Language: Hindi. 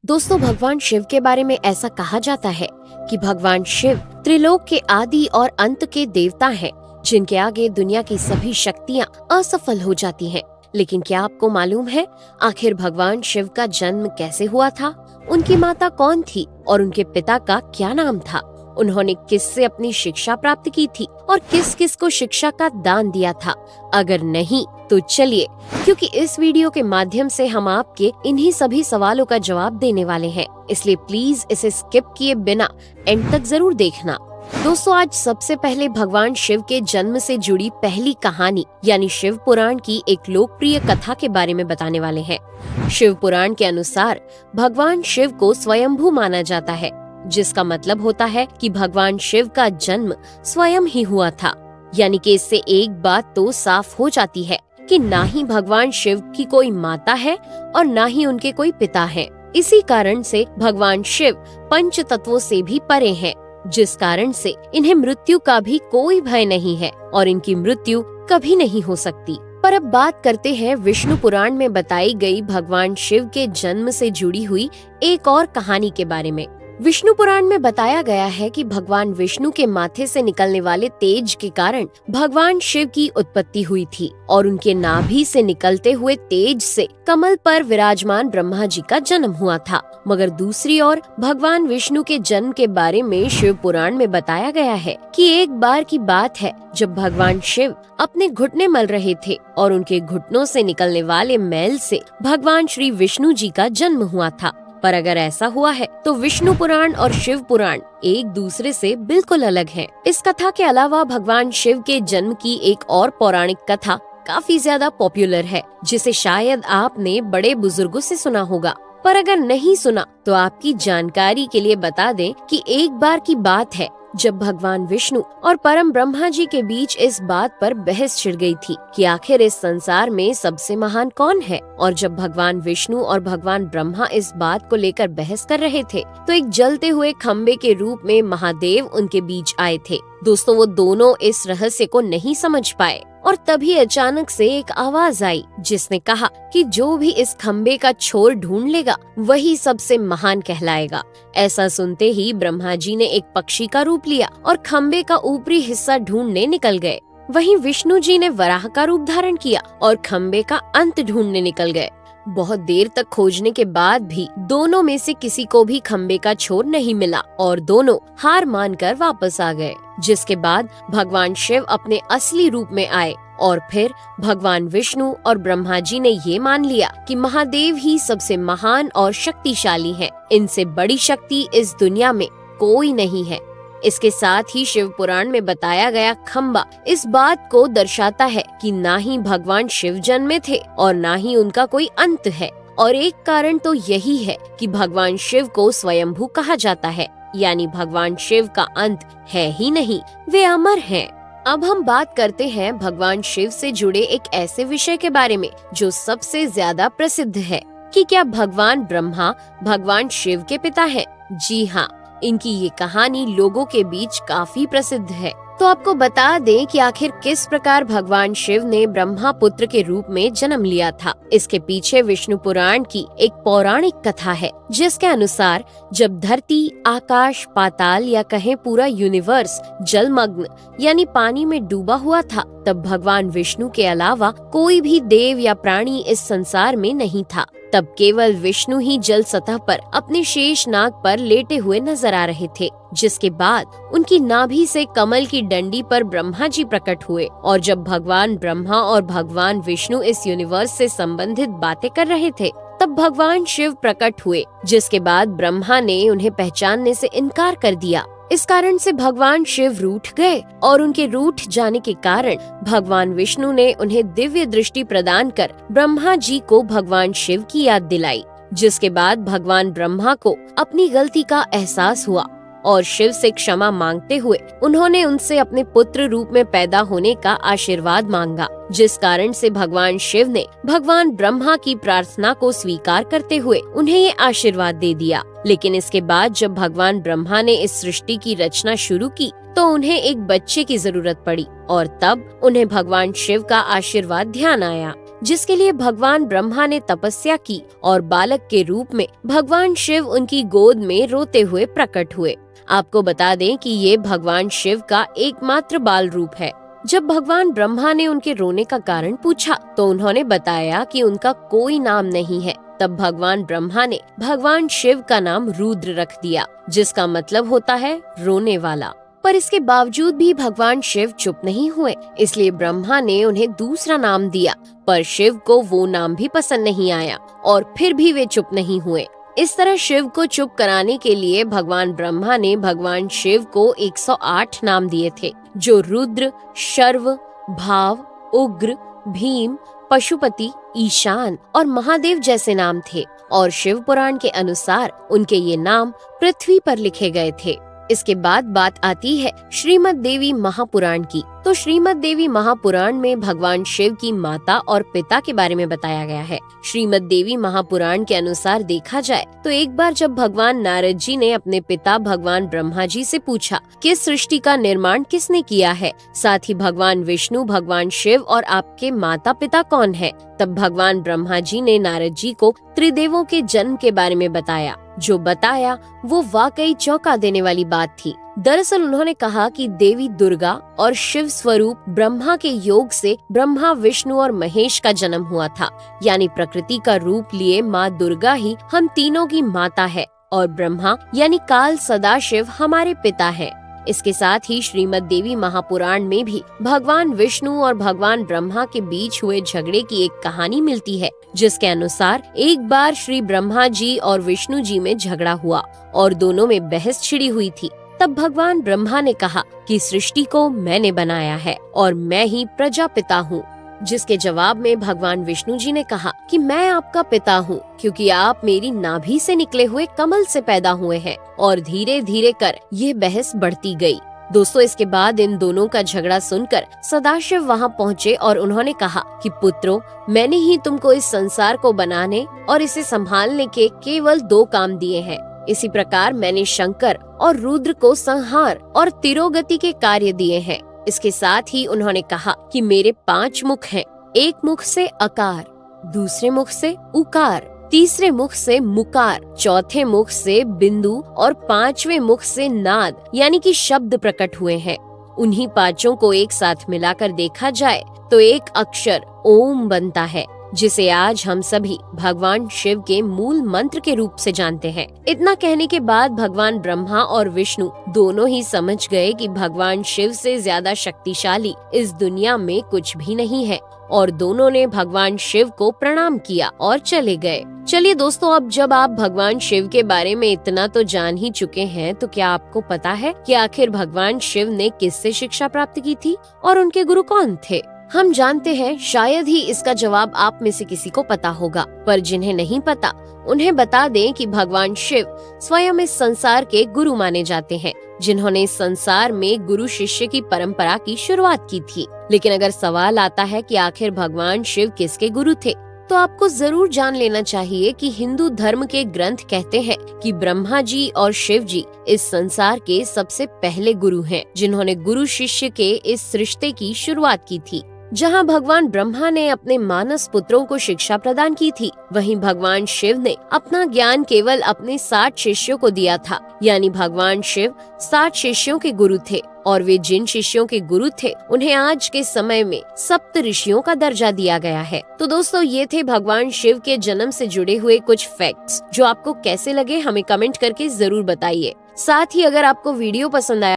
दोस्तों, भगवान शिव के बारे में ऐसा कहा जाता है कि भगवान शिव त्रिलोक के आदि और अंत के देवता हैं, जिनके आगे दुनिया की सभी शक्तियाँ असफल हो जाती हैं। लेकिन क्या आपको मालूम है आखिर भगवान शिव का जन्म कैसे हुआ था? उनकी माता कौन थी और उनके पिता का क्या नाम था? उन्होंने किससे अपनी शिक्षा प्राप्त की थी और किस किस को शिक्षा का दान दिया था? अगर नहीं तो चलिए, क्योंकि इस वीडियो के माध्यम से हम आपके इन्हीं सभी सवालों का जवाब देने वाले हैं, इसलिए प्लीज इसे स्किप किए बिना एंड तक जरूर देखना। दोस्तों, आज सबसे पहले भगवान शिव के जन्म से जुड़ी पहली कहानी यानी शिव पुराण की एक लोकप्रिय कथा के बारे में बताने वाले हैं। शिव पुराण के अनुसार भगवान शिव को स्वयंभू माना जाता है, जिसका मतलब होता है कि भगवान शिव का जन्म स्वयं ही हुआ था। यानी कि इससे एक बात तो साफ हो जाती है कि ना ही भगवान शिव की कोई माता है और ना ही उनके कोई पिता हैं। इसी कारण से भगवान शिव पंच तत्वों से भी परे हैं, जिस कारण से इन्हें मृत्यु का भी कोई भय नहीं है और इनकी मृत्यु कभी नहीं हो सकती। पर अब बात करते हैं विष्णु पुराण में बताई गई भगवान शिव के जन्म से जुड़ी हुई एक और कहानी के बारे में। विष्णु पुराण में बताया गया है कि भगवान विष्णु के माथे से निकलने वाले तेज के कारण भगवान शिव की उत्पत्ति हुई थी और उनके नाभि से निकलते हुए तेज से कमल पर विराजमान ब्रह्मा जी का जन्म हुआ था। मगर दूसरी ओर भगवान विष्णु के जन्म के बारे में शिव पुराण में बताया गया है कि एक बार की बात है जब भगवान शिव अपने घुटने मल रहे थे और उनके घुटनों से निकलने वाले मैल से भगवान श्री विष्णु जी का जन्म हुआ था। पर अगर ऐसा हुआ है तो विष्णु पुराण और शिव पुराण एक दूसरे से बिल्कुल अलग हैं। इस कथा के अलावा भगवान शिव के जन्म की एक और पौराणिक कथा काफी ज्यादा पॉपुलर है, जिसे शायद आपने बड़े बुजुर्गों से सुना होगा। पर अगर नहीं सुना तो आपकी जानकारी के लिए बता दें कि एक बार की बात है जब भगवान विष्णु और परम ब्रह्मा जी के बीच इस बात पर बहस छिड़ गई थी कि आखिर इस संसार में सबसे महान कौन है। और जब भगवान विष्णु और भगवान ब्रह्मा इस बात को लेकर बहस कर रहे थे तो एक जलते हुए खम्बे के रूप में महादेव उनके बीच आए थे। दोस्तों, वो दोनों इस रहस्य को नहीं समझ पाए और तभी अचानक से एक आवाज आई जिसने कहा कि जो भी इस खम्बे का छोर ढूंढ लेगा वही सबसे महान कहलाएगा। ऐसा सुनते ही ब्रह्मा जी ने एक पक्षी का रूप लिया और खम्बे का ऊपरी हिस्सा ढूंढने निकल गए। वहीं विष्णु जी ने वराह का रूप धारण किया और खम्बे का अंत ढूंढने निकल गए। बहुत देर तक खोजने के बाद भी दोनों में से किसी को भी खम्बे का छोर नहीं मिला और दोनों हार मानकर वापस आ गए। जिसके बाद भगवान शिव अपने असली रूप में आए और फिर भगवान विष्णु और ब्रह्मा जी ने ये मान लिया कि महादेव ही सबसे महान और शक्तिशाली हैं। इनसे बड़ी शक्ति इस दुनिया में कोई नहीं है। इसके साथ ही शिव पुराण में बताया गया खम्बा इस बात को दर्शाता है कि ना ही भगवान शिव जन्मे थे और ना ही उनका कोई अंत है। और एक कारण तो यही है कि भगवान शिव को स्वयंभू कहा जाता है, यानी भगवान शिव का अंत है ही नहीं, वे अमर हैं। अब हम बात करते हैं भगवान शिव से जुड़े एक ऐसे विषय के बारे में जो सबसे ज्यादा प्रसिद्ध है कि क्या भगवान ब्रह्मा भगवान शिव के पिता हैं? जी हाँ, इनकी ये कहानी लोगों के बीच काफी प्रसिद्ध है। तो आपको बता दें कि आखिर किस प्रकार भगवान शिव ने ब्रह्मा पुत्र के रूप में जन्म लिया था। इसके पीछे विष्णु पुराण की एक पौराणिक कथा है, जिसके अनुसार जब धरती, आकाश, पाताल या कहें पूरा यूनिवर्स जलमग्न यानी पानी में डूबा हुआ था, तब भगवान विष्णु के अलावा कोई भी देव या प्राणी इस संसार में नहीं था। तब केवल विष्णु ही जल सतह पर अपने शेष नाग पर लेटे हुए नजर आ रहे थे। जिसके बाद उनकी नाभि से कमल की डंडी पर ब्रह्मा जी प्रकट हुए और जब भगवान ब्रह्मा और भगवान विष्णु इस यूनिवर्स से संबंधित बातें कर रहे थे तब भगवान शिव प्रकट हुए, जिसके बाद ब्रह्मा ने उन्हें पहचानने से इनकार कर दिया। इस कारण से भगवान शिव रूठ गए और उनके रूठ जाने के कारण भगवान विष्णु ने उन्हें दिव्य दृष्टि प्रदान कर ब्रह्मा जी को भगवान शिव की याद दिलाई। जिसके बाद भगवान ब्रह्मा को अपनी गलती का एहसास हुआ और शिव से क्षमा मांगते हुए उन्होंने उनसे अपने पुत्र रूप में पैदा होने का आशीर्वाद मांगा। जिस कारण से भगवान शिव ने भगवान ब्रह्मा की प्रार्थना को स्वीकार करते हुए उन्हें ये आशीर्वाद दे दिया। लेकिन इसके बाद जब भगवान ब्रह्मा ने इस सृष्टि की रचना शुरू की तो उन्हें एक बच्चे की जरूरत पड़ी और तब उन्हें भगवान शिव का आशीर्वाद ध्यान आया। जिसके लिए भगवान ब्रह्मा ने तपस्या की और बालक के रूप में भगवान शिव उनकी गोद में रोते हुए प्रकट हुए। आपको बता दें कि ये भगवान शिव का एकमात्र बाल रूप है। जब भगवान ब्रह्मा ने उनके रोने का कारण पूछा तो उन्होंने बताया कि उनका कोई नाम नहीं है। तब भगवान ब्रह्मा ने भगवान शिव का नाम रुद्र रख दिया, जिसका मतलब होता है रोने वाला। पर इसके बावजूद भी भगवान शिव चुप नहीं हुए, इसलिए ब्रह्मा ने उन्हें दूसरा नाम दिया। पर शिव को वो नाम भी पसंद नहीं आया और फिर भी वे चुप नहीं हुए। इस तरह शिव को चुप कराने के लिए भगवान ब्रह्मा ने भगवान शिव को 108 नाम दिए थे, जो रुद्र, शर्व, भाव, उग्र, भीम, पशुपति, ईशान और महादेव जैसे नाम थे। और शिव पुराण के अनुसार उनके ये नाम पृथ्वी पर लिखे गए थे। इसके बाद बात आती है श्रीमद् देवी महापुराण की। तो श्रीमद् देवी महापुराण में भगवान शिव की माता और पिता के बारे में बताया गया है। श्रीमद् देवी महापुराण के अनुसार देखा जाए तो एक बार जब भगवान नारद जी ने अपने पिता भगवान ब्रह्मा जी से पूछा कि सृष्टि का निर्माण किसने किया है, साथ ही भगवान विष्णु, भगवान शिव और आपके माता पिता कौन है, तब भगवान ब्रह्मा जी ने नारद जी को त्रिदेवों के जन्म के बारे में बताया। जो बताया वो वाकई चौंका देने वाली बात थी। दरअसल उन्होंने कहा कि देवी दुर्गा और शिव स्वरूप ब्रह्मा के योग से ब्रह्मा, विष्णु और महेश का जन्म हुआ था। यानी प्रकृति का रूप लिए माँ दुर्गा ही हम तीनों की माता है और ब्रह्मा यानी काल सदाशिव हमारे पिता है। इसके साथ ही श्रीमद् देवी महापुराण में भी भगवान विष्णु और भगवान ब्रह्मा के बीच हुए झगड़े की एक कहानी मिलती है, जिसके अनुसार एक बार श्री ब्रह्मा जी और विष्णु जी में झगड़ा हुआ और दोनों में बहस छिड़ी हुई थी। तब भगवान ब्रह्मा ने कहा कि सृष्टि को मैंने बनाया है और मैं ही प्रजापिता हूँ, जिसके जवाब में भगवान विष्णु जी ने कहा कि मैं आपका पिता हूँ, क्योंकि आप मेरी नाभि से निकले हुए कमल से पैदा हुए हैं। और धीरे धीरे कर ये बहस बढ़ती गई। दोस्तों, इसके बाद इन दोनों का झगड़ा सुनकर सदाशिव वहाँ पहुँचे और उन्होंने कहा कि पुत्रों, मैंने ही तुमको इस संसार को बनाने और इसे संभालने के केवल 2 काम दिए हैं। इसी प्रकार मैंने शंकर और रुद्र को संहार और तिरोगति के कार्य दिए हैं। इसके साथ ही उन्होंने कहा कि मेरे 5 मुख हैं। एक मुख से अकार, दूसरे मुख से उकार, तीसरे मुख से मुकार, चौथे मुख से बिंदु और 5वें मुख से नाद यानी कि शब्द प्रकट हुए हैं। उन्हीं 5 को एक साथ मिलाकर देखा जाए तो एक अक्षर ओम बनता है, जिसे आज हम सभी भगवान शिव के मूल मंत्र के रूप से जानते हैं। इतना कहने के बाद भगवान ब्रह्मा और विष्णु दोनों ही समझ गए कि भगवान शिव से ज्यादा शक्तिशाली इस दुनिया में कुछ भी नहीं है और दोनों ने भगवान शिव को प्रणाम किया और चले गए। चलिए दोस्तों, अब जब आप भगवान शिव के बारे में इतना तो जान ही चुके हैं, तो क्या आपको पता है कि आखिर भगवान शिव ने किससे शिक्षा प्राप्त की थी और उनके गुरु कौन थे? हम जानते हैं, शायद ही इसका जवाब आप में से किसी को पता होगा, पर जिन्हें नहीं पता उन्हें बता दें कि भगवान शिव स्वयं इस संसार के गुरु माने जाते हैं, जिन्होंने इस संसार में गुरु शिष्य की परंपरा की शुरुआत की थी। लेकिन अगर सवाल आता है कि आखिर भगवान शिव किसके गुरु थे, तो आपको जरूर जान लेना चाहिए कि हिंदू धर्म के ग्रंथ कहते हैं कि ब्रह्मा जी और शिव जी इस संसार के सबसे पहले गुरु हैं, जिन्होंने गुरु शिष्य के इस रिश्ते की शुरुआत की थी। जहां भगवान ब्रह्मा ने अपने मानस पुत्रों को शिक्षा प्रदान की थी, वहीं भगवान शिव ने अपना ज्ञान केवल अपने 60 शिष्यों को दिया था। यानी भगवान शिव 60 शिष्यों के गुरु थे और वे जिन शिष्यों के गुरु थे उन्हें आज के समय में सप्त ऋषियों का दर्जा दिया गया है। तो दोस्तों, ये थे भगवान शिव के जन्म से जुड़े हुए कुछ फैक्ट्स, जो आपको कैसे लगे हमें कमेंट करके जरूर बताइए। साथ ही अगर आपको वीडियो पसंद आया